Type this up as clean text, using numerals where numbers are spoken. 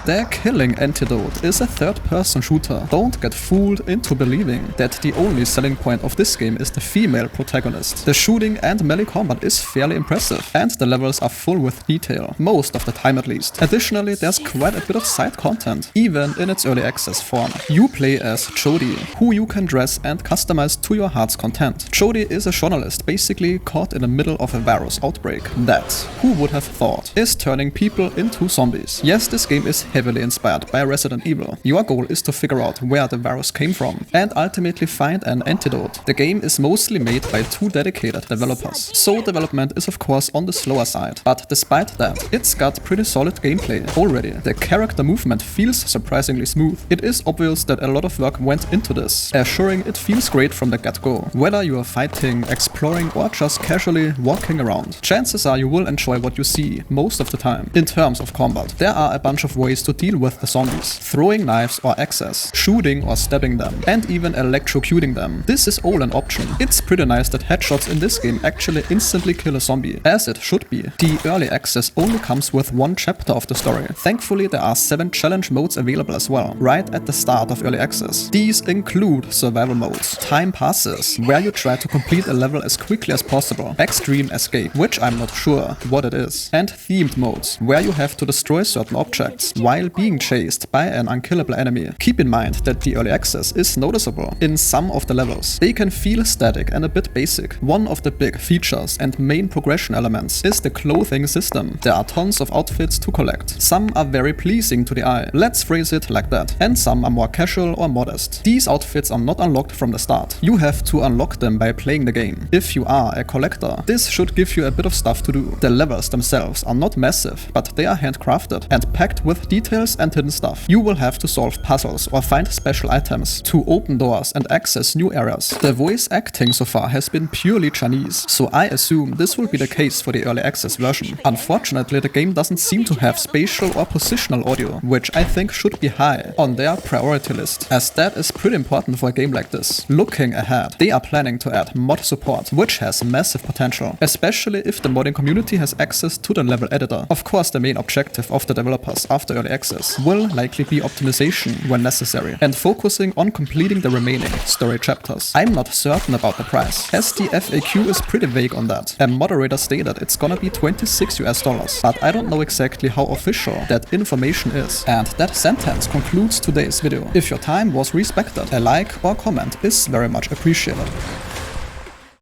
The Killing Antidote is a third-person shooter. Don't get fooled into believing that the only selling point of this game is the female protagonist. The shooting and melee combat is fairly impressive, and the levels are full with detail, most of the time at least. Additionally, there's quite a bit of side content, even in its early access form. You play as Jodi, who you can dress and customize to your heart's content. Jodi is a journalist, basically caught in the middle of a virus outbreak that, who would have thought, is turning people into zombies. Yes, this game is heavily inspired by Resident Evil. Your goal is to figure out where the virus came from and ultimately find an antidote. The game is mostly made by 2 dedicated developers, so development is of course on the slower side, but despite that, it's got pretty solid gameplay already. The character movement feels surprisingly smooth. It is obvious that a lot of work went into this, assuring it feels great from the get-go. Whether you are fighting, exploring or just casually walking around, chances are you will enjoy what you see most of the time. In terms of combat, there are a bunch of ways to deal with the zombies: throwing knives or axes, shooting or stabbing them, and even electrocuting them. This is all an option. It's pretty nice that headshots in this game actually instantly kill a zombie, as it should be. The early access only comes with 1 chapter of the story. Thankfully, there are 7 challenge modes available as well, right at the start of early access. These include survival modes, time passes, where you try to complete a level as quickly as possible, extreme escape, which I'm not sure what it is, and themed modes, where you have to destroy certain objects while being chased by an unkillable enemy. Keep in mind that the early access is noticeable in some of the levels. They can feel static and a bit basic. One of the big features and main progression elements is the clothing system. There are tons of outfits to collect. Some are very pleasing to the eye, let's phrase it like that, and some are more casual or modest. These outfits are not unlocked from the start. You have to unlock them by playing the game. If you are a collector, this should give you a bit of stuff to do. The levels themselves are not massive, but they are handcrafted and packed with details and hidden stuff. You will have to solve puzzles or find special items to open doors and access new areas. The voice acting so far has been purely Chinese, so I assume this will be the case for the early access version. Unfortunately, the game doesn't seem to have spatial or positional audio, which I think should be high on their priority list, as that is pretty important for a game like this. Looking ahead, they are planning to add mod support, which has massive potential, especially if the modding community has access to the level editor. Of course, the main objective of the developers after early access will likely be optimization when necessary, and focusing on completing the remaining story chapters. I'm not certain about the price, as the FAQ is pretty vague on that. A moderator stated it's gonna be $26 US, but I don't know exactly how official that information is. And that sentence concludes today's video. If your time was respected, a like or comment is very much appreciated.